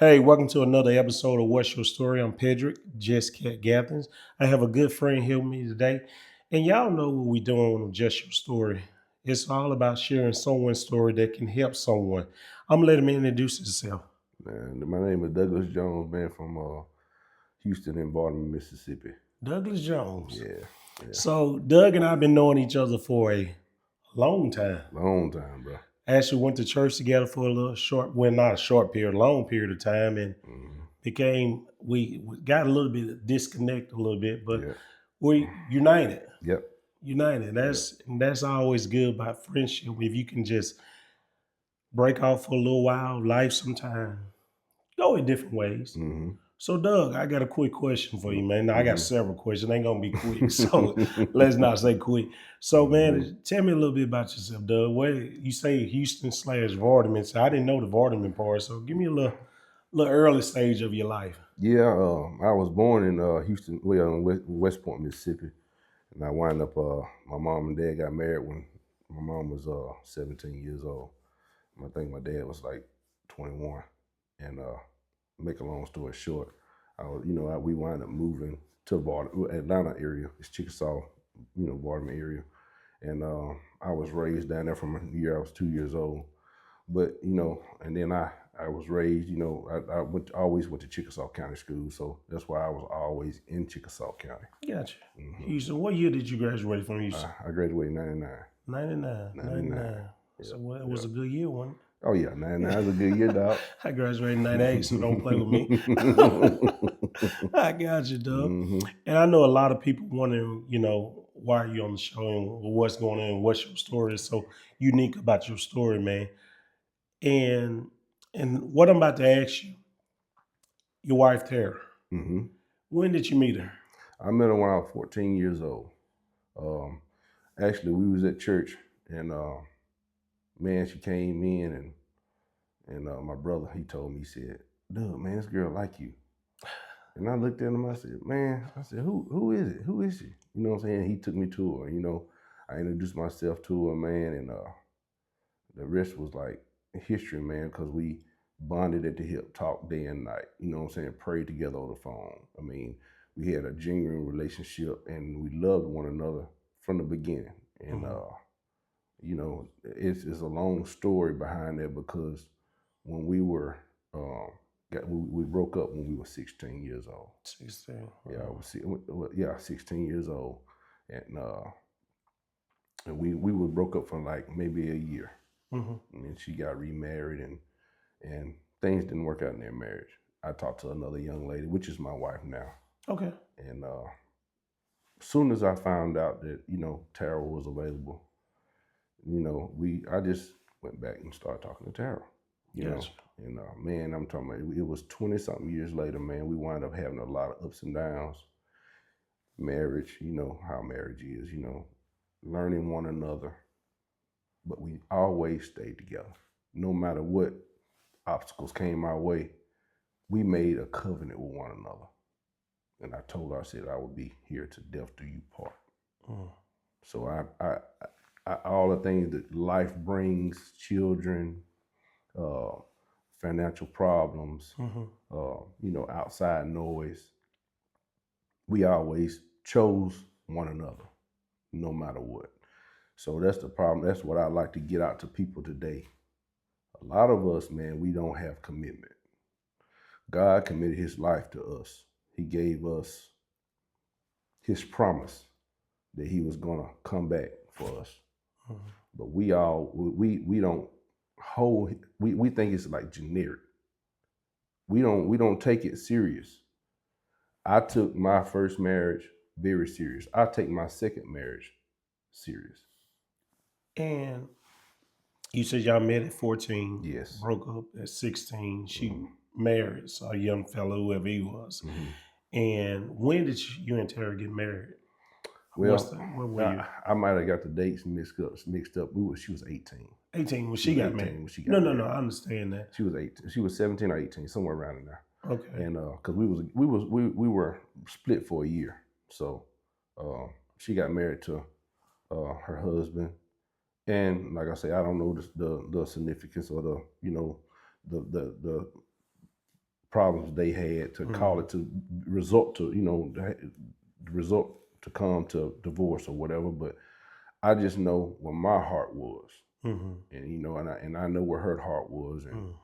Hey, welcome to another episode of What's Your Story? I'm Pedrick, Just Cat Gatherings. I have a good friend here with me today. And y'all know what we're doing on Just Your Story. It's all about sharing someone's story that can help someone. I'm going to let him introduce himself. Man, my name is Douglas Jones, man, from Houston and Baltimore, Mississippi. Douglas Jones. Yeah, yeah. So, Doug and I have been knowing each other for a long time. Long time, bro. Actually went to church together for a little short, well, not a short period, long period of time. And we got a little bit disconnected a little bit, but Yeah. we're united. Yep. United. That's always good about friendship. If you can just break off for a little while, life sometime, go in different ways. Mm-hmm. So, Doug, I got a quick question for you, man. Now, I got several questions. They ain't gonna be quick, so Mm-hmm. let's not say quick. So, man, tell me a little bit about yourself, Doug. Where you say Houston/Vardaman? So I didn't know the Vardaman part. So, give me a little early stage of your life. Yeah, I was born in Houston, well, in West Point, Mississippi, and I wound up. My mom and dad got married when my mom was 17 years old. I think my dad was like 21, and make a long story short, we wound up moving to Atlanta area. It's Chickasaw, Baltimore area, and I was raised down there from the year I was 2 years old. But and then I was raised, always went to Chickasaw County School, so that's why I was always in Chickasaw County. Gotcha. Houston. What year did you graduate from Houston? I graduated in '99. 99. So it was a good year, wasn't it? Oh yeah, 99 was a good year, dog. I graduated in 98, so don't play with me. I got you, Doug. And I know a lot of people wondering, why are you on the show and what's going on and what's your story is so unique about your story, man. And what I'm about to ask you, your wife Tara, when did you meet her? I met her when I was 14 years old. Actually, we was at church, and man, she came in, and my brother, he told me, he said, "Doug, man, this girl like you." And I looked at him, I said, who is it? Who is she? You know what I'm saying? He took me to her, I introduced myself to her, man, and the rest was like history, man, because we bonded at the hip, talked day and night, you know what I'm saying? Prayed together on the phone. I mean, we had a genuine relationship, and we loved one another from the beginning. And, it's a long story behind that, because when we were, we broke up when we were 16 years old. 16. Yeah, 16 years old. And we were broke up for like maybe a year. And then she got remarried, and things didn't work out in their marriage. I talked to another young lady, which is my wife now. Okay. And as soon as I found out that, Tara was available, I just went back and started talking to Tara. Gotcha. And man, I'm talking about, it was 20-something years later, man, we wound up having a lot of ups and downs. Marriage, how marriage is, learning one another. But we always stayed together. No matter what obstacles came our way, we made a covenant with one another. And I told her, I said, I would be here to death do you part. So I all the things that life brings, children, financial problems, outside noise, we always chose one another, no matter what. So that's the problem. That's what I like to get out to people today. A lot of us, man, we don't have commitment. God committed his life to us. He gave us his promise that he was gonna come back for us. But we don't hold, we think it's like generic. We don't take it serious. I took my first marriage very serious. I take my second marriage serious. And you said y'all met at 14. Yes. Broke up at 16. She married a young fellow, whoever he was. And when did you and Tara get married? Well, what were you? I might have got the dates mixed up. She was 18. 18 when she got married. No, I understand that. She was 18. She was 17 or 18, somewhere around in there. Okay. And because we were split for a year, so she got married to her husband, and like I say, I don't know the significance or the problems they had to call it to result to, result to come to divorce or whatever. But I just know where my heart was, and I know where her heart was, and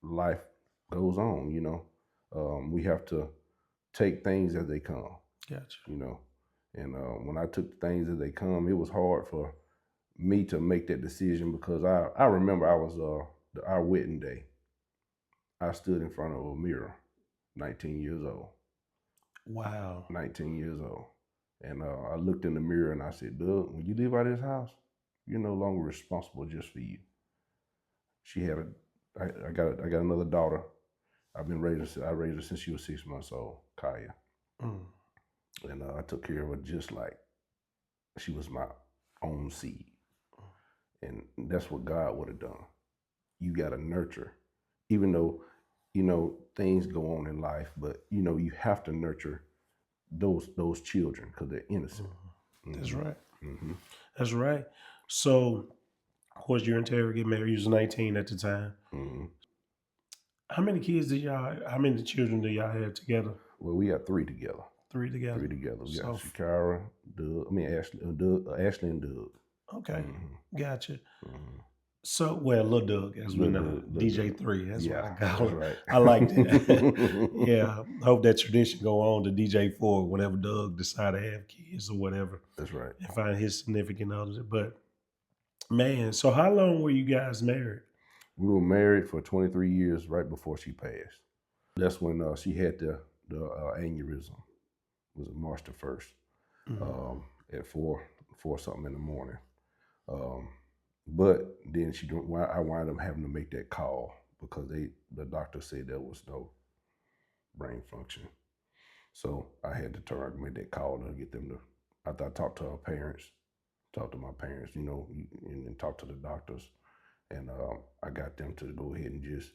life goes on. We have to take things as they come. Gotcha. And when I took things as they come, it was hard for me to make that decision because I remember I was our wedding day. I stood in front of a mirror, 19 years old. Wow. 19 years old. And I looked in the mirror and I said, Doug, when you leave out of this house, you're no longer responsible just for you. She had I got another daughter. I raised her since she was 6 months old, Kaya. And I took care of her just like she was my own seed. And that's what God would have done. You got to nurture, even though, things go on in life, but, you have to nurture those children because they're innocent. That's right. That's right. So, of course, you and Terry get married. You was 19 at the time. How many children do y'all have together? Well, we got 3 together. 3 together. 3 together. We got Shakira, Ashley and Doug. Okay. Gotcha. So, little Doug, as we know, DJ3. That's what I call it. Right. I like that. Yeah. Hope that tradition go on to DJ4 whenever Doug decide to have kids or whatever. That's right. And find his significant other. But man, so how long were you guys married? We were married for 23 years right before she passed. That's when she had the aneurysm. It was March the 1st at 4 something in the morning. But then I wound up having to make that call because the doctor said there was no brain function. So I had to turn and make that call to get them to. I talked to her parents, talked to my parents, and then talked to the doctors, and I got them to go ahead and just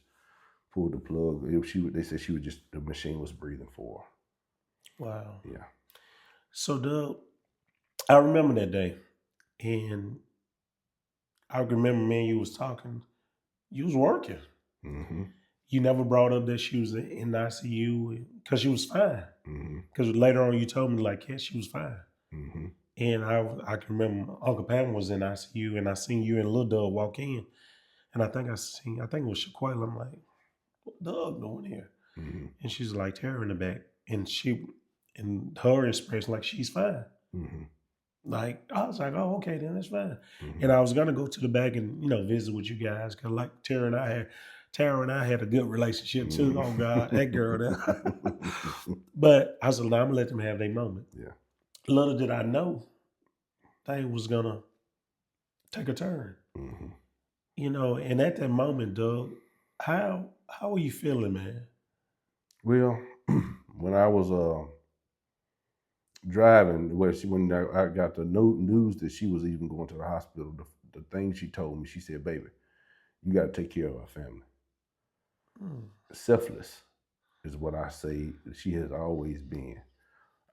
pull the plug. They said the machine was breathing for her. Wow. Yeah. So Doug, I remember that day, and I remember me and you was talking. You was working. You never brought up that she was in the ICU because she was fine. Because later on you told me like, yeah, she was fine. And I can remember Uncle Pam was in ICU, and I seen you and Lil Doug walk in, and I think it was Shaquille. I'm like, what Doug doing here? And she's like, Tara in the back, and her expression like she's fine. Like I was like, oh, okay, then that's fine. And I was gonna go to the back and visit with you guys because like Tara and I had a good relationship too. Oh God, that girl there. But I was like, I'm gonna let them have their moment. Yeah. Little did I know, thing was gonna take a turn. And at that moment, Doug, how were you feeling, man? Well, when I was driving, when I got the news that she was even going to the hospital, the thing she told me, she said, baby, you got to take care of our family. Selfless is what I say she has always been.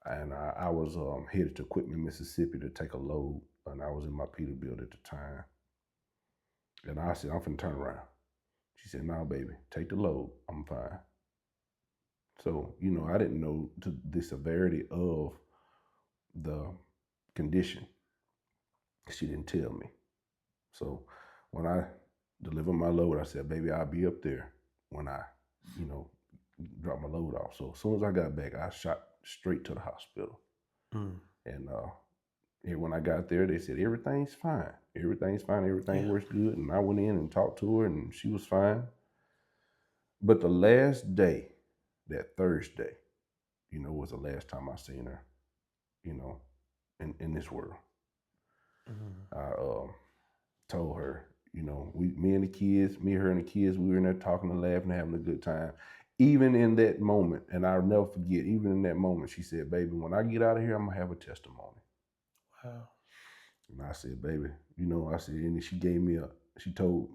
And I was headed to Quitman, Mississippi to take a load, and I was in my Peterbilt at the time. And I said, I'm finna turn around. She said, no, baby, take the load. I'm fine. So, I didn't know the severity of the condition. She didn't tell me. So when I delivered my load, I said, baby, I'll be up there when I, drop my load off. So as soon as I got back, I shot straight to the hospital. And when I got there, they said, everything's fine. Everything's fine. Everything works good. And I went in and talked to her, and she was fine. But the last day, that Thursday, was the last time I seen her, in this world. I told her, me and her and the kids, we were in there talking and laughing and having a good time. Even in that moment, and I'll never forget, even in that moment, she said, baby, when I get out of here, I'm going to have a testimony. Wow. And I said, baby, I said, and she gave me she told,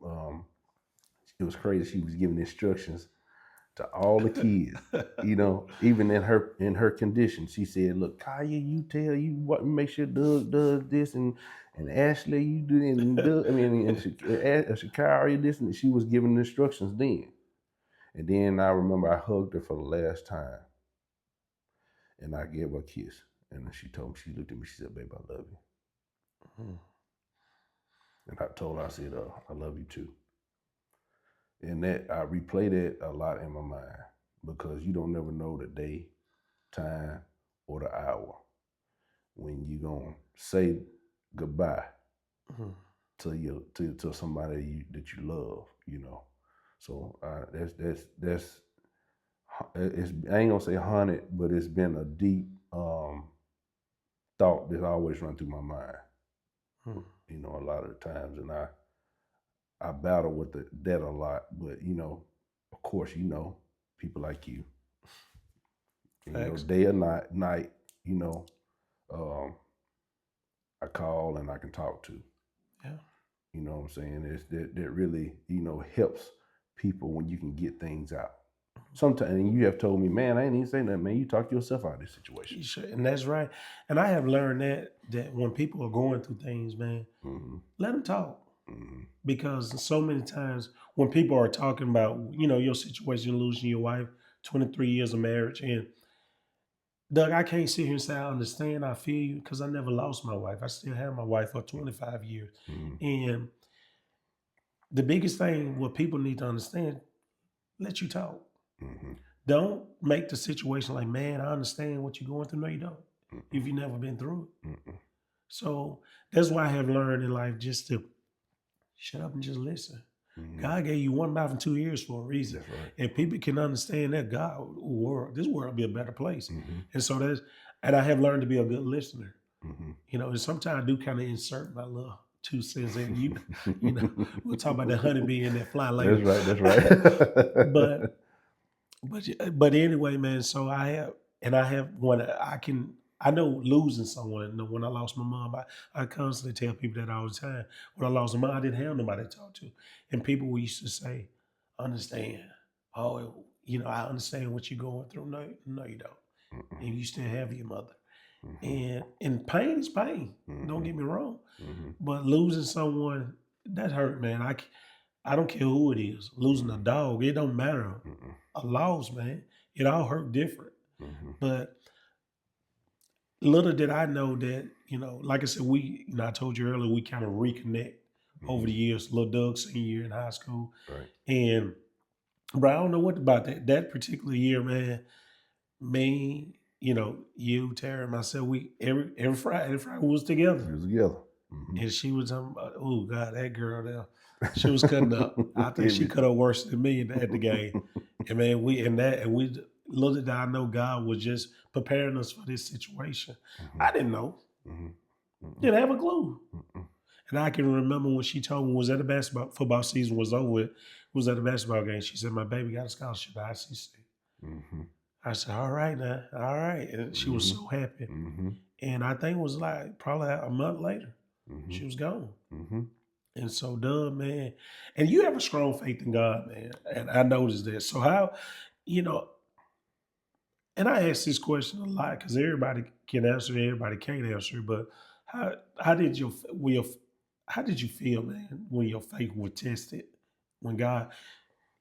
it was crazy. She was giving instructions to all the kids, even in her condition. She said, look, Kaya, make sure Doug does this, and Ashley, you do and Doug, and Shakira, this, and she was giving instructions then. And then I remember I hugged her for the last time, and I gave her a kiss. And then she told me, she looked at me, she said, "Babe, I love you." Mm. And I told her, I said, "I love you too." And that I replay that a lot in my mind because you don't never know the day, time, or the hour when you gonna say goodbye Mm. to somebody that you love, you know. So that's it's, I ain't gonna say haunted, but it's been a deep thought that always run through my mind, Mm. you know, a lot of the times, and I battle with that a lot, but you know, of course, you know, people like you know, Facts. day or night, you know, um, I call and I can talk to. Yeah. You know what I'm saying? It's that really, you know, helps people when you can get things out. Sometimes and you have told me, man, I ain't even say nothing, man. You talk yourself out of this situation. You should, and that's right. And I have learned that when people are going through things, man, Mm-hmm. let them talk. Mm-hmm. Because so many times when people are talking about, you know, your situation, losing your wife, 23 years of marriage, and Doug, I can't sit here and say I understand, I feel you, because I never lost my wife. I still have my wife for 25 years. Mm-hmm. And the biggest thing what people need to understand, let you talk. Mm-hmm. Don't make the situation like, man, I understand what you're going through. No, you don't. Mm-hmm. If you've never been through it. Mm-hmm. So that's why I have learned in life just to shut up and just listen. Mm-hmm. God gave you one mouth and two ears for a reason. That's right. And people can understand that this world will be a better place. Mm-hmm. And so and I have learned to be a good listener. Mm-hmm. You know, and sometimes I do kind of insert my little 2 cents in. You know, we'll talk about the honeybee and that fly later. That's right. That's right. but but anyway, man. So I have when I can. I know losing someone. You know, when I lost my mom, I constantly tell people that all the time. When I lost my mom, I didn't have nobody to talk to, and people used to say, "Understand? Oh, you know, I understand what you're going through." No, no, you don't. Mm-mm. And you still have your mother, Mm-hmm. and pain is pain. Don't Mm-hmm. get me wrong, Mm-hmm. but losing someone that hurt, man. I don't care who it is. Losing a dog, it don't matter. Mm-hmm. A loss, man. It all hurt different. Mm-hmm. But little did I know that, you know, like I said, I told you earlier, we kind of reconnect over Mm-hmm. the years. Little Doug senior year in high school. Right. And, bro, I don't know what about that particular year, man. Me, you know, you, Terry, and myself, we every Friday we was together. We was together. Mm-hmm. And she was talking about, oh God, that girl there. She was cutting up. I think she Every cut up worse than me at the game. And man, we little did I know God was just preparing us for this situation. Mm-hmm. I didn't know. Mm-hmm. Mm-mm. Didn't have a clue. Mm-mm. And I can remember when she told me was at the football season was over with, was at the basketball game. She said, my baby got a scholarship at ICC. Mm-hmm. I said, all right now, all right. And she was so happy. Mm-hmm. And I think it was like probably a month later, Mm-hmm. she was gone. Mm-hmm. And so, Doug, man, and you have a strong faith in God, man. And I noticed that. So how, you know, and I ask this question a lot because everybody can answer it, everybody can't answer it. But how did how did you feel, man, when your faith was tested? When God,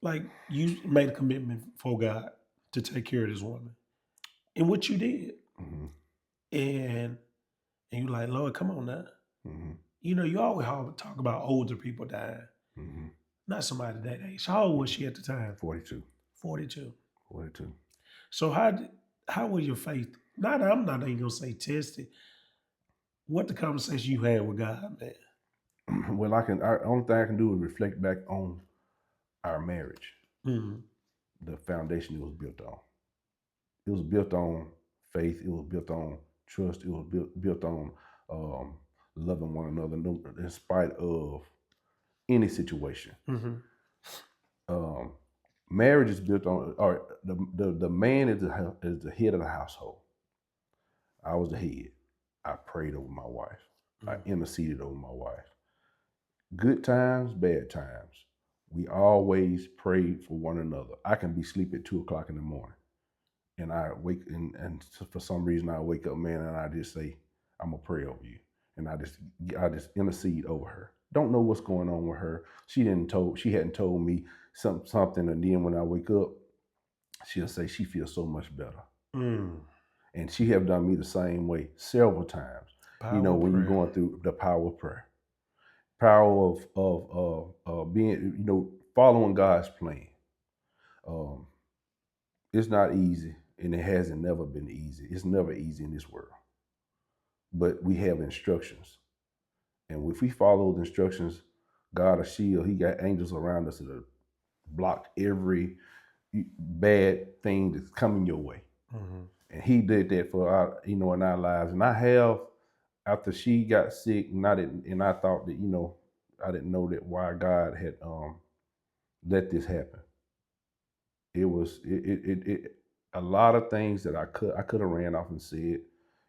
like, you made a commitment for God to take care of this woman, and what you did, Mm-hmm. and you like, Lord, come on now. Mm-hmm. You know, you always talk about older people dying, Mm-hmm. not somebody that age. How old was she at the time? 42. 42. 42. So how was your faith? I'm not even gonna say tested. What the conversation you had with God, man? Well, only thing I can do is reflect back on our marriage, Mm-hmm. the foundation it was built on. It was built on faith. It was built on trust. It was built on um, loving one another in spite of any situation. Mm-hmm. Um, Marriage is built on, or the man is the head of the household. I was the head. I prayed over my wife. I interceded over my wife. Good times, bad times. We always prayed for one another. I can be asleep at 2 o'clock in the morning, and I wake and for some reason I wake up, man, and I just say, "I'm gonna pray over you," and I just intercede over her. Don't know what's going on with her. She hadn't told me. something, and then when I wake up, she'll say she feels so much better. Mm. And she have done me the same way several times. Power of When you're prayer. going through the power of prayer, power of being, following God's plan. Um, it's not easy, and it hasn't never been easy. It's never easy in this world, but we have instructions, and if we follow the instructions, God a shield. He got angels around us to block every bad thing that's coming your way. Mm-hmm. And He did that for our, in our lives. And I have, after she got sick, and I thought that, I didn't know that why God had let this happen. It was a lot of things that I could have ran off and said,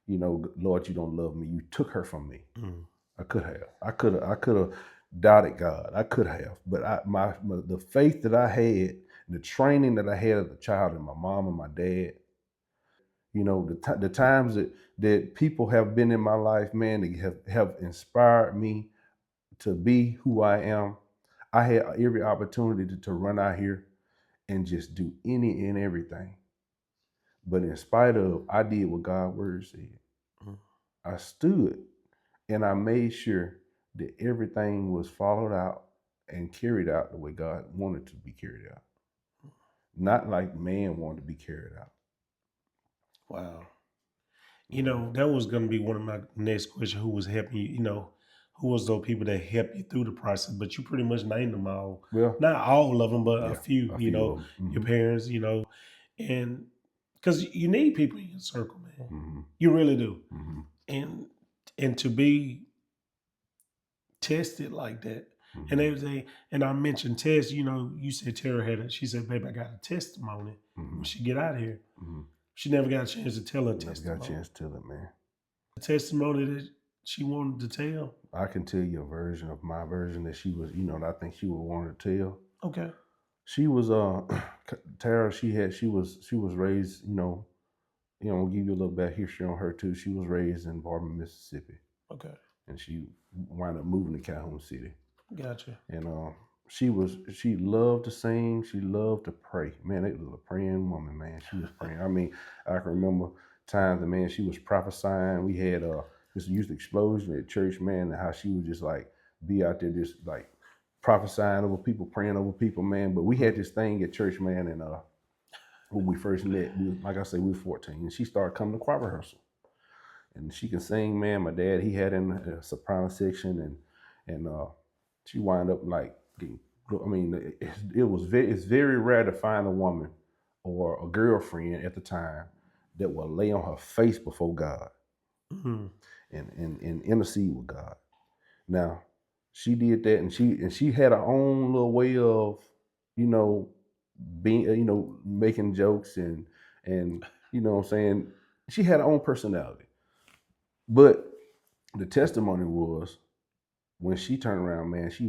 Lord, you don't love me. You took her from me. Mm. I could have. I could have doubted God. I could have. But the faith that I had, the training that I had as a child, and my mom and my dad, the times that people have been in my life, man, they have inspired me to be who I am. I had every opportunity to run out here and just do any and everything. But in spite of, I did what God's word said. Mm. I stood and I made sure that everything was followed out and carried out the way God wanted to be carried out. Not like man wanted to be carried out. Wow. Mhm. That was going to be one of my next questions. Who was helping you? Who was those people that helped you through the process? But you pretty much named them all. Well, Not all of them, but a yeah, few. a few of them. Your Hmm. parents. And because you need people in your circle, man. Hmm. You really do. Hmm. And and to be tested like that and Hmm. everything. And I mentioned Tess. You said Tara had it. She said, "Babe, I got a testimony." When Hmm. she get out of here, Hmm. she never got a chance to tell her Never got a testimony. chance to tell it, man. The testimony that she wanted to tell. I can tell you a version of my version that she was, that I think she would want to tell. Okay. She was Tara. She was raised. We'll give you a little bit of history on her too. She was raised in Barber, Mississippi, Okay. and she wound up moving to Calhoun City. Gotcha. And she loved to sing. She loved to pray. Man, it was a praying woman. Man, she was praying. I mean, I can remember times that, man, she was prophesying. We had this youth explosion at church, man, and how she would just like be out there just like prophesying over people, praying over people, man. But we had Mm. this thing at church, man, and when we first met, like I say, we were 14, and she started coming to choir rehearsal, and she can sing, man. My dad, he had in a soprano section, and she wound up like getting. I mean, it's very rare to find a woman or a girlfriend at the time that will lay on her face before God Mm. and intercede with God. Now, she did that, and she had her own little way of, you know, being, making jokes and what I'm saying, she had her own personality. But the testimony was when she turned around, man, she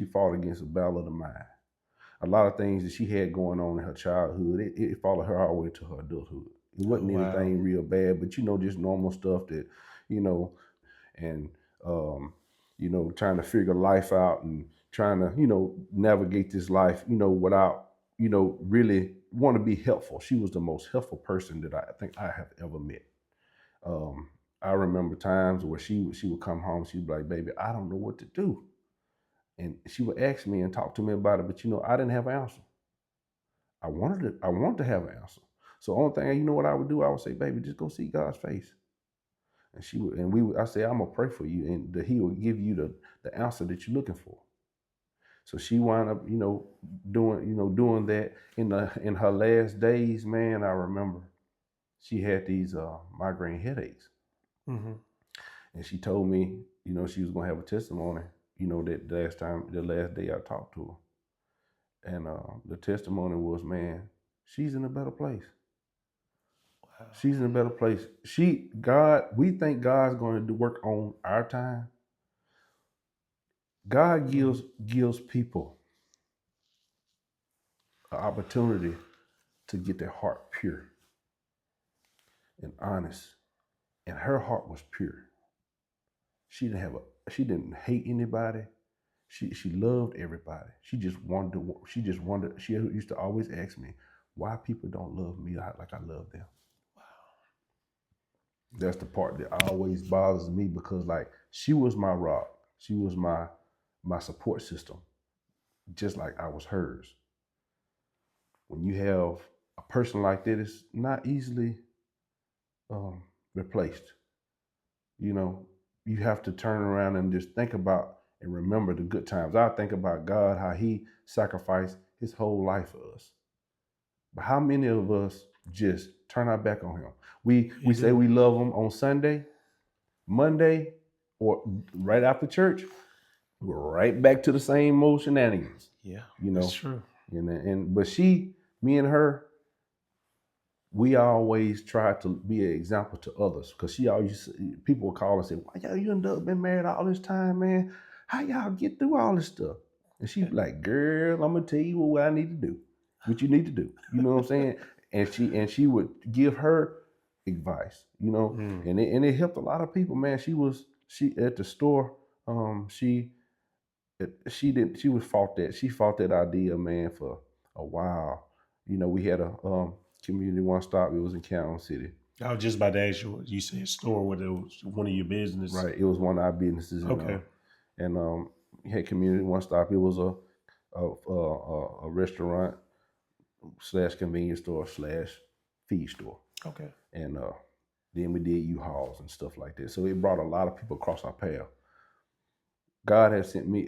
fought against a battle of the mind. A lot of things that she had going on in her childhood, it followed her all the way to her adulthood. It Oh, wasn't wow. anything real bad, but just normal stuff that, you know, and um, trying to figure life out and trying to, navigate this life, without, really want to be helpful. She was the most helpful person that I think I have ever met. Um, I remember times where she would come home, she'd be like, "Baby, I don't know what to do," and she would ask me and talk to me about it, but I didn't have an answer. I wanted to have an answer. So only thing, what I would do, I would say, "Baby, just go see God's face." And she would, and we would, I say, "I'm gonna pray for you, and that He will give you the answer that you're looking for." So she wound up, doing that in her last days. Man, I remember she had these migraine headaches, Mm-hmm. and she told me, she was gonna have a testimony. That the last day I talked to her, and the testimony was, man, she's in a better place. Wow. She's in a better place. We think God's going to do work on our time. God Mm-hmm. gives people an opportunity to get their heart pure and honest. And her heart was pure. She didn't hate anybody. She loved everybody. She just wanted to. She just wanted. She used to always ask me why people don't love me like I love them. That's the part that always bothers me because like she was my rock. She was my support system, just like I was hers. When you have a person like that, it's not easily um, replaced. You know, you have to turn around and just think about and remember the good times. I think about God, how He sacrificed His whole life for us. But how many of us just turn our back on Him? We say we love Him on Sunday, Monday, or right after church. We're right back to the same old shenanigans. Yeah, You that's know, true. and but me and her, we always try to be an example to others because she always people would call and say, "Why y'all you done been married all this time, man? How y'all get through all this stuff?" And she'd be like, "Girl, I'm gonna tell you what I need to do, what you need to do." You know what I'm saying? And she would give her advice, you know, and it helped a lot of people, man. She at the store, she she fought that idea, man, for a while. You know, we had a community one stop. It was in Canton City. I was just about to ask you. You said store where it was one of your business. Right. It was one of our businesses, Okay. and we had community one stop. It was a restaurant slash convenience store slash feed store, Okay. and then we did U-Hauls and stuff like that. So it brought a lot of people across our path. God had sent me,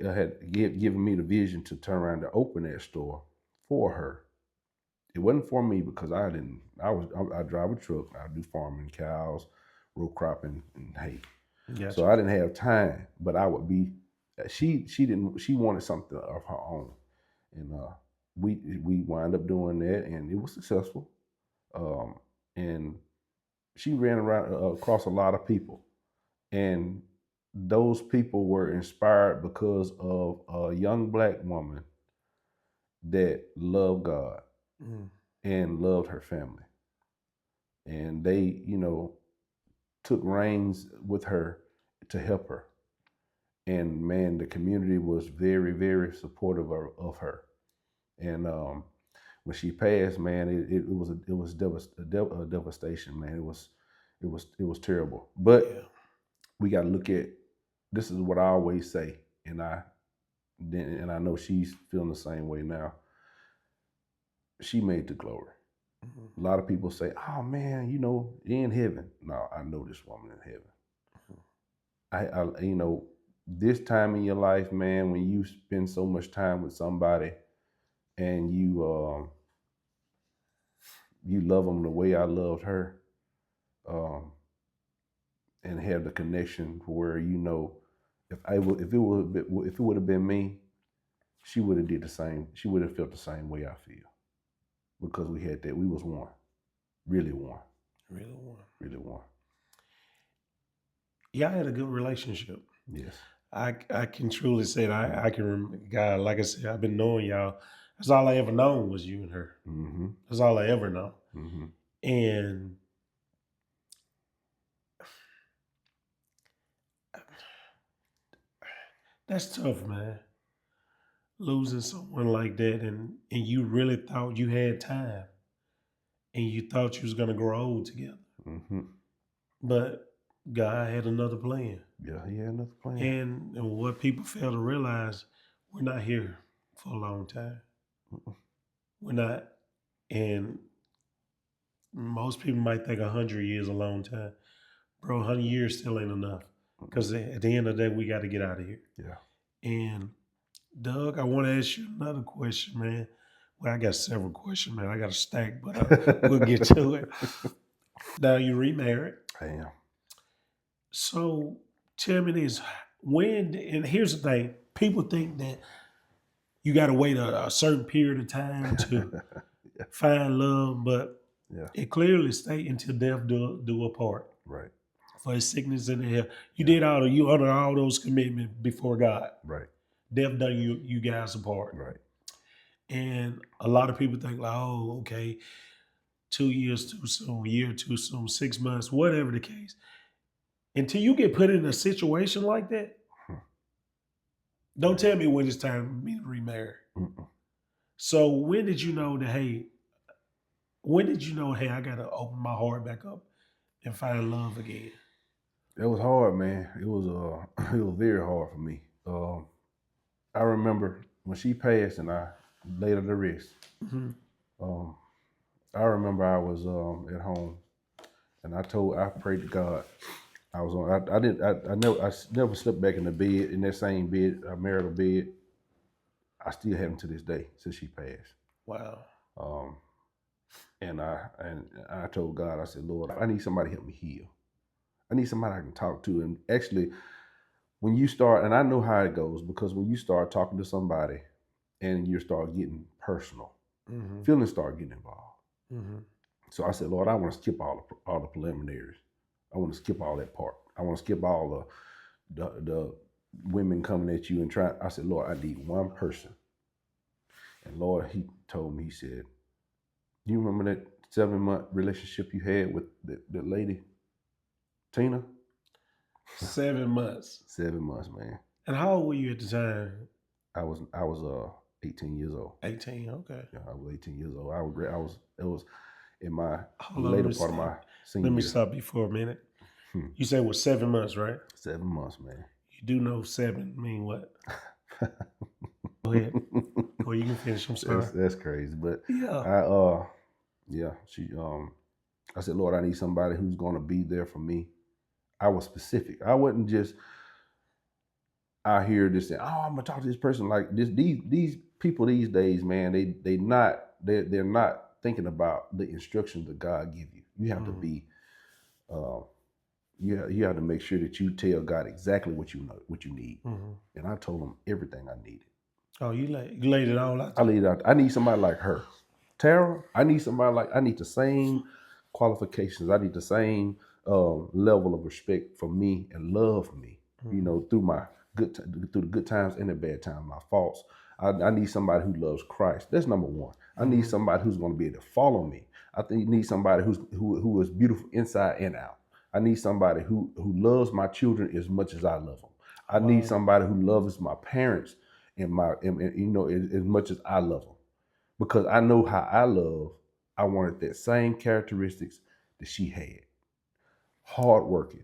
given me the vision to turn around to open that store for her. It wasn't for me because I didn't. I drive a truck. I do farming, cows, row cropping, and hay. Gotcha. So I didn't have time. But I would be. She didn't. She wanted something of her own, and we wind up doing that, and it was successful. And she ran around across a lot of people, and those people were inspired because of a young black woman that loved God and loved her family. And they, took reins with her to help her. And man, the community was very, very supportive of her. And when she passed, man, it was a devastation, man. It was terrible. But we got to look at, this is what I always say, and I know she's feeling the same way now. She made the glory. A lot of people say, "Oh man, you're in heaven." No, I know this woman in heaven. This time in your life, man, when you spend so much time with somebody and you love them the way I loved her, um, and have the connection where if it would have been me, she would have did the same. She would have felt the same way I feel because we had that. We was one, really one, Really one. really one. Yeah, I had a good relationship. Yes. I can truly say that I can remember, God, like I said, I've been knowing y'all. That's all I ever known was you and her. Mm-hmm. That's all I ever know. Mm-hmm. And that's tough, man. Losing someone like that, and you really thought you had time, and you thought you was gonna grow old together. Mm-hmm. But God had another plan. Yeah, he had another plan. And what people fail to realize, we're not here for a long time. We're not. And most people might think 100 years a long time. Bro, 100 years still ain't enough. Because at the end of the day, we got to get out of here. Yeah. And Doug, I want to ask you another question, man. Well, I got several questions, man. I got a stack, but we'll get to it. Now you remarried. I am. So tell me this. And here's the thing, people think that you got to wait a certain period of time to find love, but it clearly states until death do apart. Right. For his sickness and health. You you honor all those commitments before God. Right. Death done you guys apart. Right. And a lot of people think like, oh, okay, 2 years too soon, a year too soon, 6 months, whatever the case. Until you get put in a situation like that, Don't tell me when it's time for me to remarry. Mm-mm. So when did you know that? Hey, when did you know? Hey, I gotta open my heart back up and find love again. It was hard, man. It was it was very hard for me. I remember when she passed and I laid her to rest. Mm-hmm. Um, I remember I was at home and I prayed to God. I was on. I didn't. I never slept back in the bed in that same bed, marital bed. I still haven't to this day since she passed. Wow. Um, and I told God, I said, Lord, I need somebody to help me heal. I need somebody I can talk to. And actually, when you start, and I know how it goes because when you start talking to somebody and you start getting personal, Mm-hmm. feelings start getting involved. Mm-hmm. So I said, Lord, I want to skip all the preliminaries. I want to skip all that part. I want to skip all the women coming at you and trying. I said, Lord, I need one person. And Lord, He told me, He said, you remember that 7-month relationship you had with the lady, Tina? 7 months. 7 months, man. And how old were you at the time? I was 18 years old. 18. Okay. Yeah, I was 18 years old. It was in my Hold on, later part of my senior let me year. stop you for a minute. Hmm. You said it was 7 months, right? 7 months, man. You do know seven mean what? Go ahead. Or you can finish. I'm sorry. That's crazy. But Yeah. she I said, Lord, I need somebody who's gonna be there for me. I was specific. I wasn't just out here just saying, oh, I'm gonna talk to this person like this. These people these days, man, they're not thinking about the instructions that God give you. You have to be uh, you have to make sure that you tell God exactly what you know, what you need. Mm-hmm. And I told him everything I needed. Oh, you laid it all out I there. laid out. I need somebody like her, Tara. I need somebody like. I need the same qualifications. I need the same level of respect for me and love for me. Mm-hmm. You know, through the good times and the bad times, my faults. I need somebody who loves Christ. That's number one. I need somebody who's going to be able to follow me. I think you need somebody who is beautiful inside and out. I need somebody who loves my children as much as I love them. I need somebody who loves my parents and you know as much as I love them because I know how I love. I wanted that same characteristics that she had. Hardworking.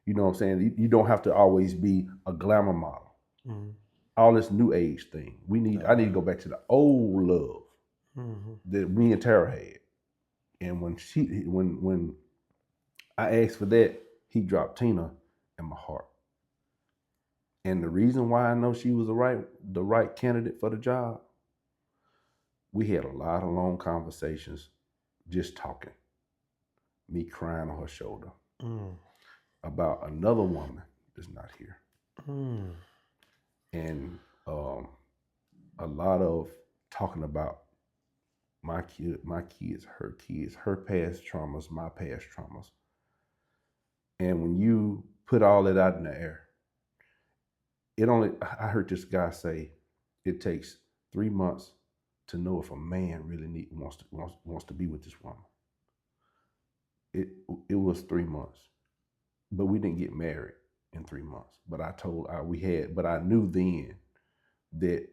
You know what I'm saying? You don't have to always be a glamour model. Mm-hmm. All this new age thing. I need to go back to the old love that me and Tara had. And when I asked for that, he dropped Tina in my heart. And the reason why I know she was the right candidate for the job, we had a lot of long conversations just talking. Me crying on her shoulder about another woman that's not here. And a lot of talking about my kids, her past traumas, my past traumas. And when you put all that out in the air, I heard this guy say it takes 3 months to know if a man really wants to be with this woman. It was 3 months, but we didn't get married in 3 months. But but I knew then that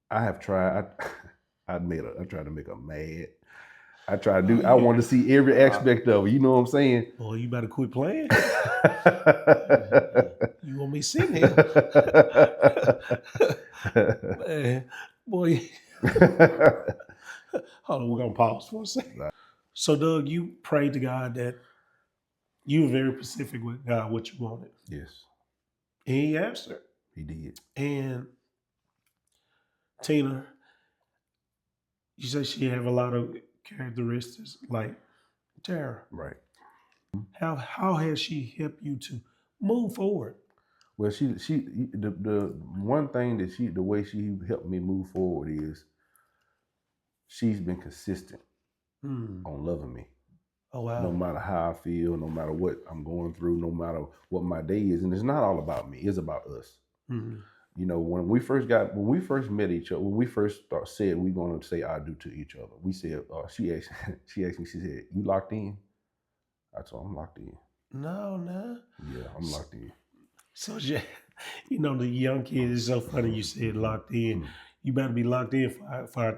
I have tried. I tried to make her mad. I wanted to see every aspect of it. You know what I'm saying? Boy, you better quit playing. You want me sitting here? Man, boy. Hold on, we're gonna pause for a second. So, Doug, you prayed to God that you were very specific with God what you wanted. Yes. And He answered. He did. And Tina, you said she have a lot of characteristics like Tara. Right. How has she helped you to move forward? Well, the one thing that the way she helped me move forward is she's been consistent on loving me. Oh wow. No matter how I feel, no matter what I'm going through, no matter what my day is, and it's not all about me. It's about us. You know, when we first met each other, when we first said we're going to say I do to each other, we said she asked me, she said, "You locked in?" I told her, "I'm locked in." No. Yeah, I'm locked in. So You know, the young kids, it's so funny you said locked in. You better be locked in for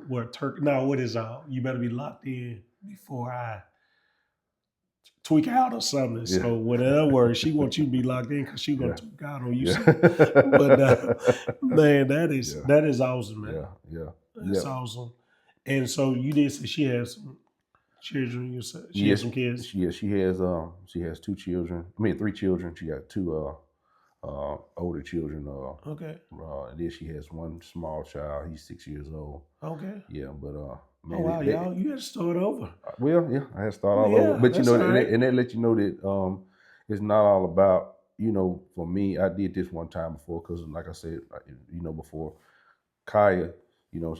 what Turk. No, what is you better be locked in before I tweak out or something. Yeah. So, with other words, she wants you to be locked in because she's gonna Yeah. tweak out on you. Yeah. So, but man, Yeah. that is awesome, man. Yeah. Yeah. That's awesome. And so you did say she has some children. You said she has Yes, some kids. she has two children. I mean, three children. She got two older children. Okay. And then she has one small child. He's 6 years old. Okay. Yeah, but man, Oh wow, y'all, you had to start over. well, yeah, I had to start all Yeah, over. But you that's know, all right. and that let you know that it's not all about, you know. For me, I did this one time before because, like I said, you know, before Kaya, you know,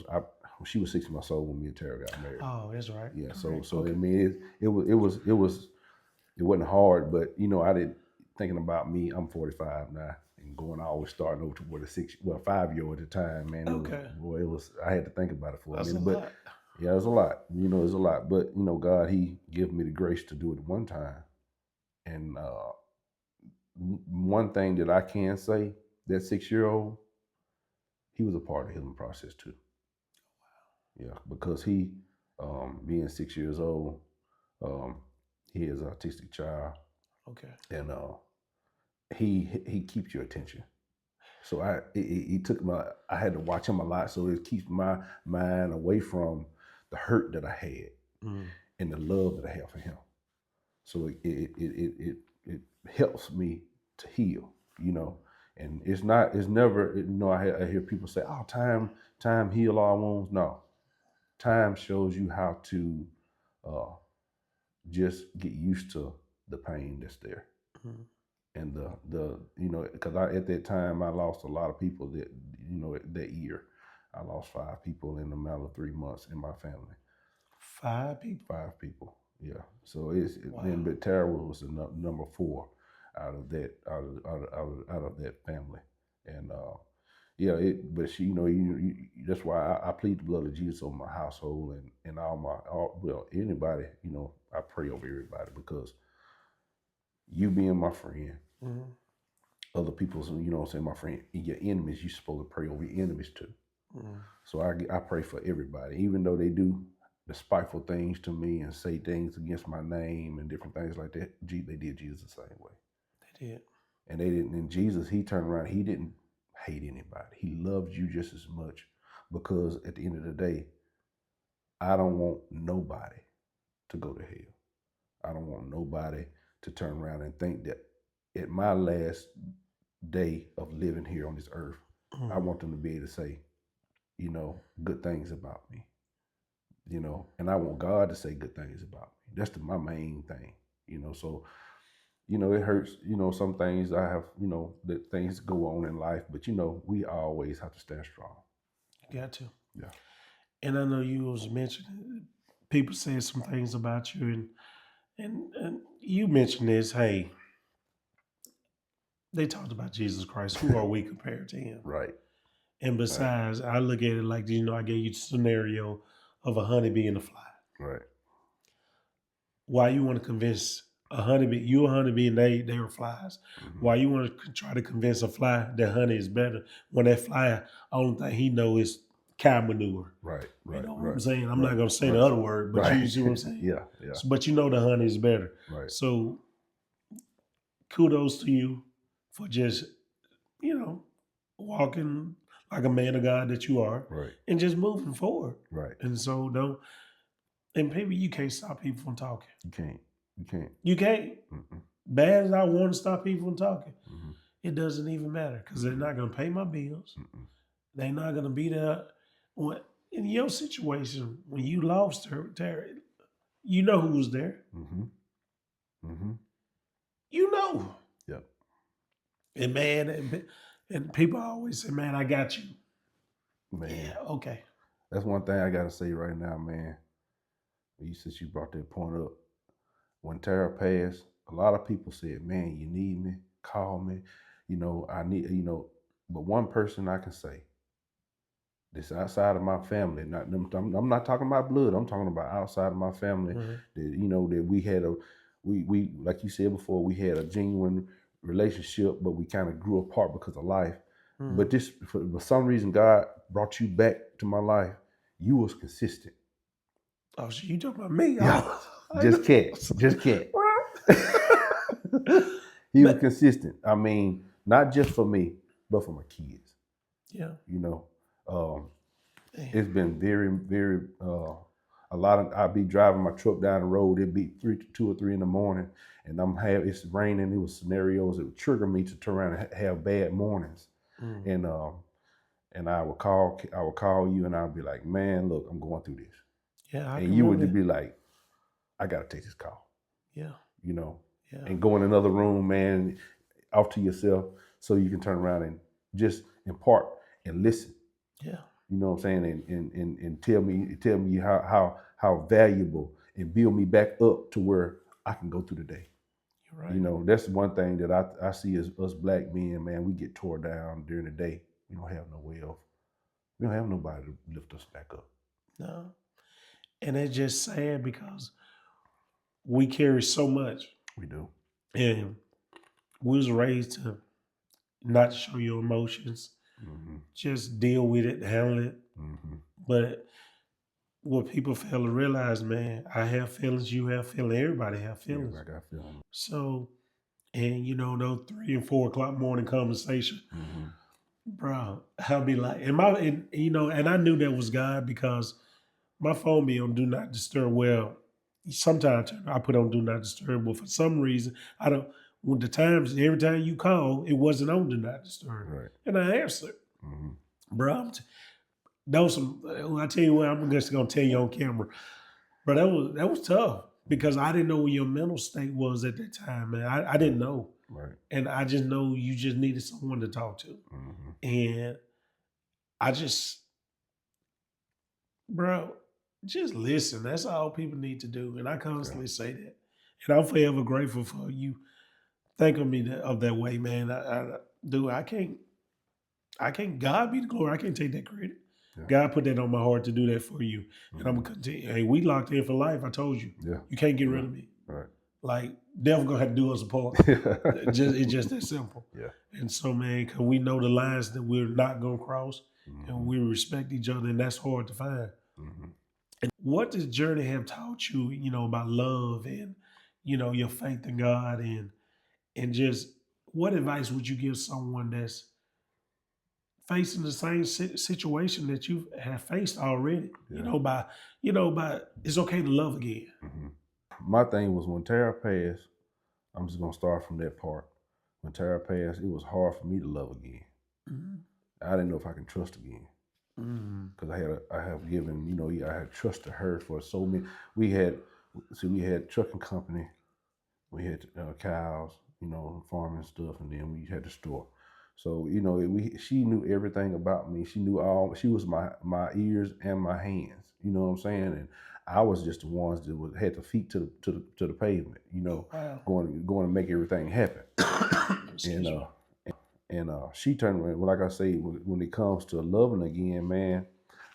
she was 6 months old when me and Tara got married. Oh, that's right. Yeah, Correct. so Okay. I mean, it wasn't hard, but you know, I didn't thinking about me. I'm 45 now, and going always starting over with a 5-year-old at the time, man. Okay. It was. I had to think about it for That's a minute, a but lot. yeah, it's a lot. You know, it's a lot. But you know, God, He gave me the grace to do it one time, and one thing that I can say, that 6-year-old, he was a part of the healing process too. Yeah, because he, being 6 years old, um, he is an autistic child, Okay. and he keeps your attention. So he took I had to watch him a lot, so it keeps my mind away from the hurt that I had and the love that I have for him. So it helps me to heal, you know. And it's never, you know, I hear people say, "Oh, time heal all wounds." No, time shows you how to uh, just get used to the pain that's there. And the you know, because at that time I lost a lot of people that, you know, that year I lost 5 people in a matter of 3 months in my family. 5 people. 5 people, yeah. So it's Wow. and but Tara was the number 4 out of that family, and yeah, but she, you know, that's why I plead the blood of Jesus over my household and well, anybody, you know, I pray over everybody because you being my friend, other people's, you know what I'm saying, my friend, your enemies, you're supposed to pray over your enemies too. So I pray for everybody, even though they do despiteful things to me and say things against my name and different things like that. They did Jesus the same way. They did. And they didn't. And Jesus, he turned around. He didn't hate anybody. He loved you just as much, because at the end of the day, I don't want nobody to go to hell. I don't want nobody to turn around and think that at my last day of living here on this earth, I want them to be able to say, you know, good things about me. You know, and I want God to say good things about me. That's my main thing. You know, so, you know, it hurts. You know, some things I have, you know, that things go on in life, but you know, we always have to stand strong. You got to. Yeah. And I know you was mentioning people said some things about you, and you mentioned this. Hey, they talked about Jesus Christ. Who are we compared to him? Right. And besides, I look at it like, you know, I gave you the scenario of a honeybee and a fly. Right. Why you want to convince a honeybee, you a honeybee and they were flies. Why you want to try to convince a fly that honey is better when that fly, only thing he know is cow manure. Right. You Right. know what Right. I'm saying? I'm right, not going to say right. the other word, but Right. you see what I'm saying? Yeah. Yeah. So, but you know the honey is better. Right. So kudos to you for just, you know, walking like a man of God that you are, Right. and just moving forward. Right. And so don't, and maybe you can't stop people from talking. You can't. You can't. You can't. Mm-mm. Bad as I want to stop people from talking, Mm-hmm. it doesn't even matter because they're not going to pay my bills. Mm-mm. They're not going to be there. In your situation, when you lost her, Terry, you know who was there. Mm-hmm. Mm-hmm. You know. Yep. And man, and people always say, "Man, I got you." Man. Yeah. Okay. That's one thing I gotta say right now, man. Since you brought that point up, when Tara passed, a lot of people said, "Man, you need me? Call me. You know, I need. You know." But one person I can say, this outside of my family, not them. I'm not talking about blood. I'm talking about outside of my family. That, you know, that we had we like you said before, we had a genuine relationship, but we kind of grew apart because of life. But Mm. this, for some reason, God brought you back to my life. You was consistent. Oh, so you talking about me? Yeah, Oh, I just know. cat, just cat. He was But consistent. I mean, not just for me, but for my kids. yeah, You know, um, damn. it's been very, very. A lot of I'd be driving my truck down the road. It'd be 2 or 3 in the morning, and it's raining. It was scenarios that would trigger me to turn around and have bad mornings. Mm. And I would call you, and I'd be like, man, look, I'm going through this, Yeah, I and can you would remember just that. be like, I gotta take this call, Yeah, you know, yeah, and go in another room, man, off to yourself, so you can turn around and just impart and listen. yeah. You know what I'm saying, and tell me how valuable, and build me back up to where I can go through the day. You're You right. know, that's one thing that I see as us black men, man. We get tore down during the day. We don't have no way of. We don't have nobody to lift us back up. No, and it's just sad because we carry so much, We do. and we was raised to not show your emotions, Mm-hmm. just deal with it, handle it. Mm-hmm. But what people fail to realize, man, I have feelings, you have feelings, everybody have feelings. Everybody got feeling. So, and those 3 and 4 o'clock morning conversation, Mm-hmm. bro, I'll be like, and I knew that was God because my phone be on do not disturb. Well, sometimes I put on do not disturb, but for some reason I don't. When the times every time you call, it wasn't on do not disturb, Right. and I answered, Mm-hmm. bro. That was some. I tell you what, I'm just gonna tell you on camera, but that was tough because I didn't know where your mental state was at that time, man. I didn't know, Right. and I just know you just needed someone to talk to, Mm-hmm. and I just, bro, just listen. That's all people need to do, and I Yeah. constantly say that, and I'm forever grateful for you. Think of me of that way, man. Do. I can't. God be the glory. I can't take that credit. Yeah. God put that on my heart to do that for you, and I'm Mm-hmm. gonna continue. Hey, we locked in for life. I told you, Yeah. you can't get rid Yeah. of me. Right. Like devil gonna have to do us apart. It's just that simple. Yeah. And so, man, cause we know the lines that we're not gonna cross, and Mm-hmm. we respect each other, and that's hard to find. Mm-hmm. What does journey have taught you? About love and your faith in God, and just what advice would you give someone that's facing the same situation that you have faced already? Yeah. By it's okay to love again. Mm-hmm. My thing was when Tara passed. I'm just gonna start from that part. When Tara passed, it was hard for me to love again. Mhm. I didn't know if I can trust again Mhm. because I have given, I had trusted her for so many. We had trucking company, we had cows, farming stuff, and then we had the store. So she knew everything about me. She knew all. She was my ears and my hands. You know what I'm saying? And I was just the ones that had the feet to the pavement. Wow. Going to make everything happen. Excuse And me. she turned around. Well, like I say, when it comes to loving again, man,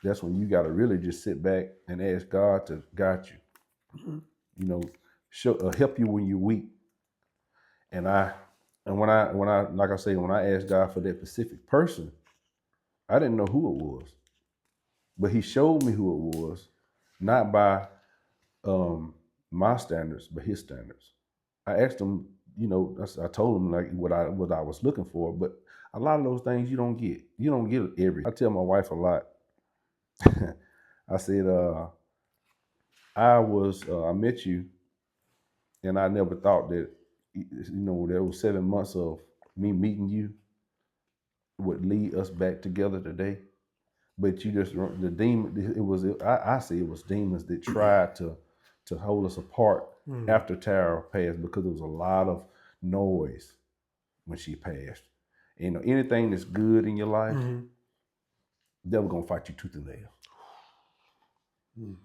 that's when you got to really just sit back and ask God to guide you. Mhm. You know, help you when you're weak. And when I like I say, when I asked God for that specific person, I didn't know who it was, but He showed me who it was, not by um, my standards, but His standards. I asked Him, I told Him like what I was looking for, but a lot of those things you don't get. You don't get everything. I tell my wife a lot. I said, I met you, and I never thought that, there was 7 months of me meeting you would lead us back together today. But you just the demon. I say it was demons that tried to hold us apart Mhm. after Tara passed because there was a lot of noise when she passed. Anything that's good in your life, Mhm. devil gonna fight you tooth and nail. Mhm.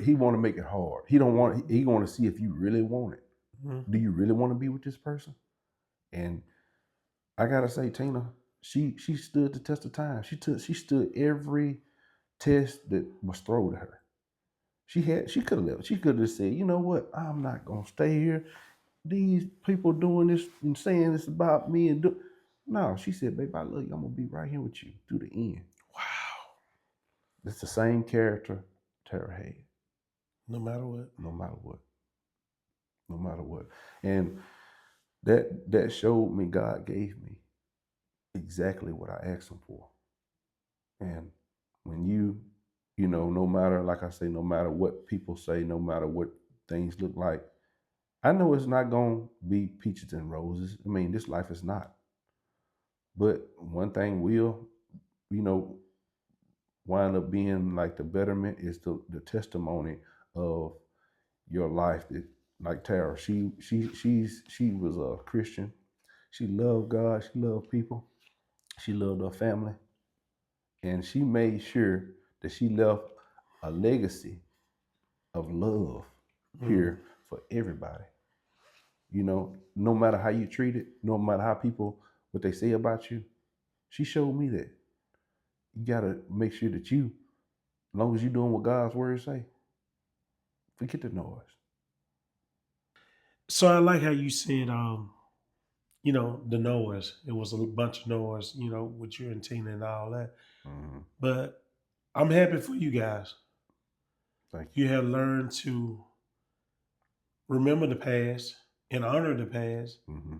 He want to make it hard. He don't want. He want to see if you really want it. Do Mhm. you really want to be with this person? And I gotta say, Tina, she stood the test of time. She stood every test that was thrown at her. She could have left. She could have said, you know what, I'm not gonna stay here. these people doing this and saying this about me and do. No, she said, babe, I love you. I'm gonna be right here with you through the end. Wow. It's the same character Tara had. No matter what. No matter what. No matter what. And that showed me God gave me exactly what I asked him for. And when you know, no matter, like I say, no matter what people say, no matter what things look like, I know it's not gonna be peaches and roses. I mean, this life is not. But one thing will, you know, wind up being like the betterment is the testimony of your life. That, like Tara, she was a Christian. She loved God. She loved people. She loved her family, and she made sure that she left a legacy of love here for everybody. You know, no matter how you treat it, no matter how people what they say about you, she showed me that you gotta make sure that you, as long as you're doing what God's word say, forget the noise. So I like how you said, the noise. It was a bunch of noise, with you and Tina and all that. Mm-hmm. But I'm happy for you guys. Thank you. You have learned to remember the past and honor the past, Mm-hmm.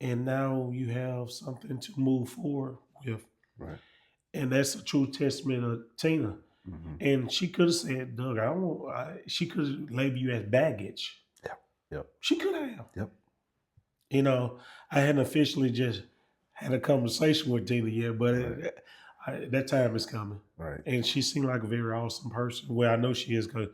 and now you have something to move forward with. Right. And that's a true testament of Tina. Mm-hmm. And she could have said, Doug, I don't. She could have labeled you as baggage. Yep. Yep. She could have. Yep. I hadn't officially just had a conversation with Tina yet, but Right. that time is coming. Right. And she seemed like a very awesome person. Well, I know she is because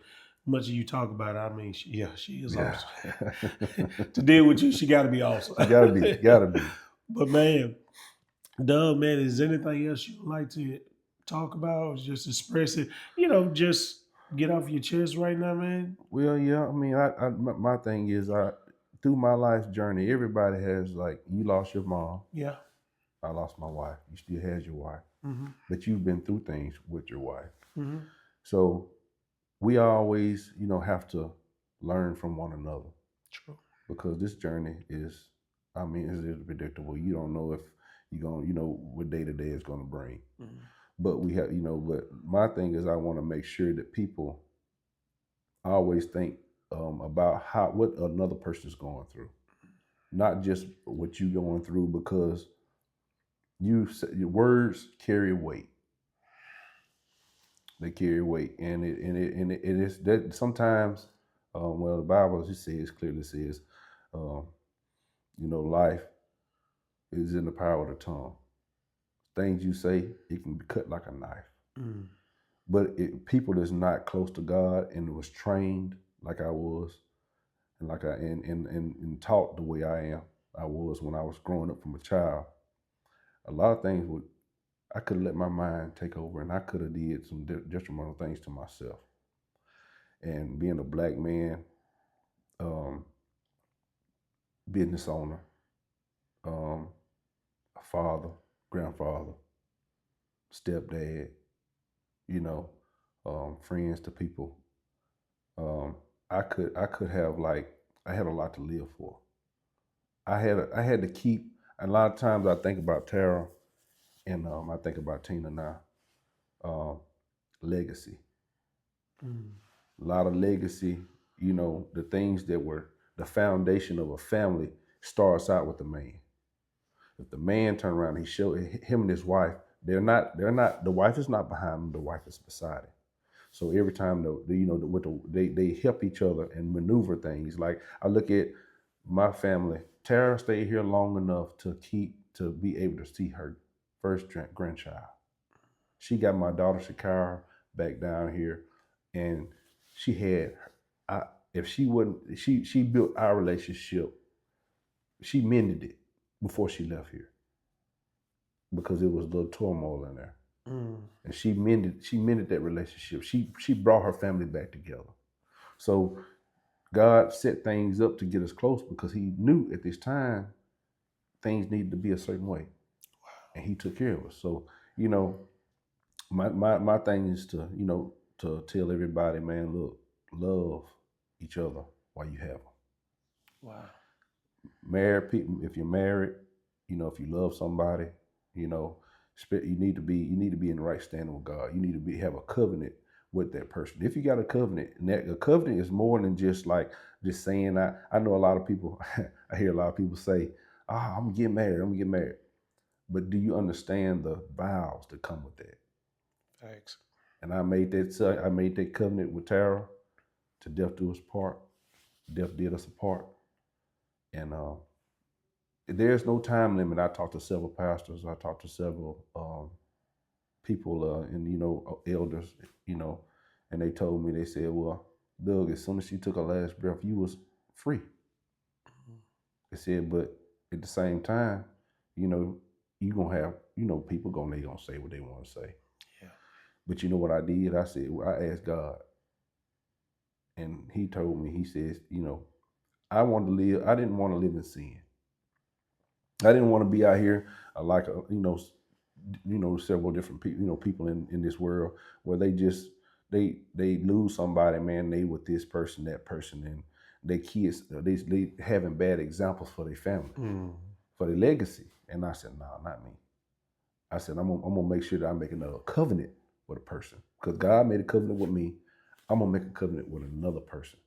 much of you talk about it, I mean, she is Yeah. awesome. To deal with you, she got to be awesome. Gotta be. But man, Doug, man, is there anything else you'd like to talk about? Or just express it, just get off your chest right now, man. Well, yeah. I mean, my thing is, through my life journey, everybody has like, you lost your mom. Yeah. I lost my wife. You still has your wife, Mm-hmm. but you've been through things with your wife. Mm-hmm. So we always, have to learn from one another True. because this journey is, I mean, is predictable. You don't know if you're going, to what day to day is going to bring. Mm-hmm. But we have, but my thing is, I want to make sure that people always think about what another person is going through, not just what you're going through, because your words carry weight. They carry weight, and it is that sometimes. Well, the Bible clearly says, life is in the power of the tongue. Things you say, it can be cut like a knife. Mm. But people that's not close to God and was trained like I was, and like and taught the way I was when I was growing up from a child. A lot of things I could have let my mind take over, and I could have did some detrimental things to myself. And being a black man, um, business owner, a father, grandfather, stepdad, you know, friends to people. I could have like I had a lot to live for. I had to keep. A lot of times I think about Tara, and I think about Tina now. Um, Legacy, Mm. a lot of legacy. The things that were the foundation of a family starts out with the man. If the man turn around, he showed him and his wife. They're not. The wife is not behind him. The wife is beside him. So every time they help each other and maneuver things. Like I look at my family. Tara stayed here long enough to be able to see her first grandchild. She got my daughter Shakara back down here, and she had. I, if she wouldn't, she built our relationship. She mended it before she left here because it was a little turmoil in there. Mm. And she mended that relationship. She brought her family back together. So God set things up to get us close because he knew at this time things needed to be a certain way. And he took care of us. So, you know, my thing is to tell everybody, man, look, love each other while you have them. Wow. Married people, if you're married, if you love somebody, you know, you need to be in the right standing with God. You need to have a covenant with that person. If you got a covenant, and that a covenant is more than just saying. I know a lot of people. I hear a lot of people say, I'm gonna get married. I'm gonna get married. But do you understand the vows that come with that? Thanks. And I made that covenant with Tara, to death do us part. Death did us apart. And there's no time limit. I talked to several pastors. I talked to several people, and elders. You know, and they told me, they said, "Well, Doug, as soon as she took her last breath, you was free." They said, "But at the same time, you know, you gonna have, people they gonna say what they want to say." Yeah. But you know what I did? I said, well, I asked God, and He told me. He says, I wanted to live. I didn't want to live in sin. I didn't want to be out here like several different people, people in this world where they lose somebody, man. They with this person, that person, and their kids, they having bad examples for their family, for their legacy. And I said, no, not me. I said, I'm gonna make sure that I make another covenant with a person, because God made a covenant with me. I'm gonna make a covenant with another person.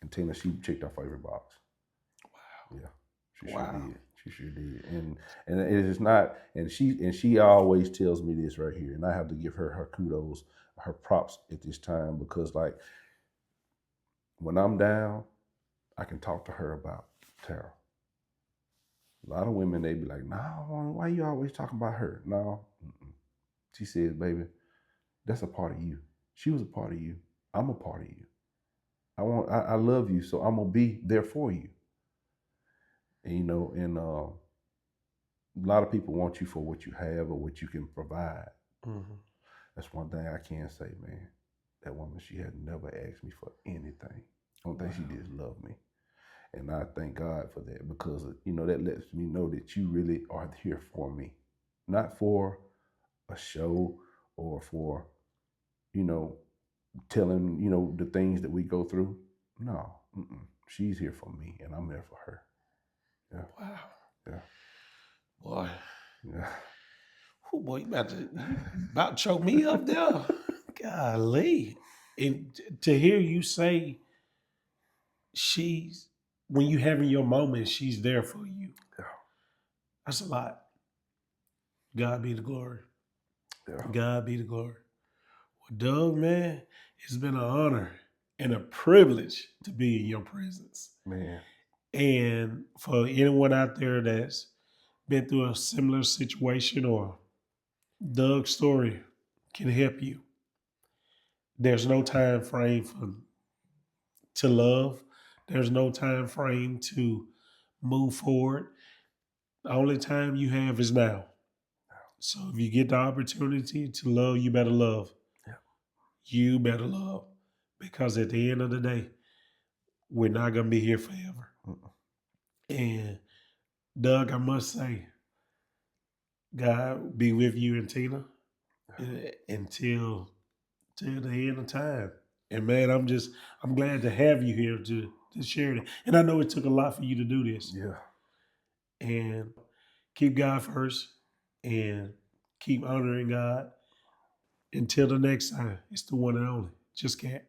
And Tina, she checked off every box. Wow. Yeah, she sure Wow. did. She sure did. And it is not. And she always tells me this right here, and I have to give her kudos, her props at this time, because like when I'm down, I can talk to her about Tara. A lot of women, they be like, "No, why you always talking about her?" No, she says, "Baby, that's a part of you. She was a part of you. I'm a part of you. I love you, so I'm gonna be there for you." And a lot of people want you for what you have or what you can provide. Mm-hmm. That's one thing I can say, man. That woman, she had never asked me for anything. Only thing she did is love me. And I thank God for that, because, that lets me know that you really are here for me. Not for a show or for, you know, telling, the things that we go through. No, she's here for me, and I'm there for her. Yeah, Wow. yeah, Boy. yeah. Oh boy, you about to choke me up there. Golly. And to hear you say she's when you having your moment, she's there for you. Yeah. That's a lot. God be the glory. Yeah. God be the glory. Well, Doug, man, it's been an honor and a privilege to be in your presence. Man. And for anyone out there that's been through a similar situation, or Doug's story can help you. There's no time frame to love. There's no time frame to move forward. The only time you have is now. So if you get the opportunity to love, you better love. Yeah. You better love. Because at the end of the day, we're not gonna be here forever. Mm-mm. And Doug, I must say, God be with you and Tina until till the end of time. And man, I'm glad to have you here to share it. And I know it took a lot for you to do this. Yeah. And keep God first and keep honoring God. Until the next time, it's the one and only. Just can't.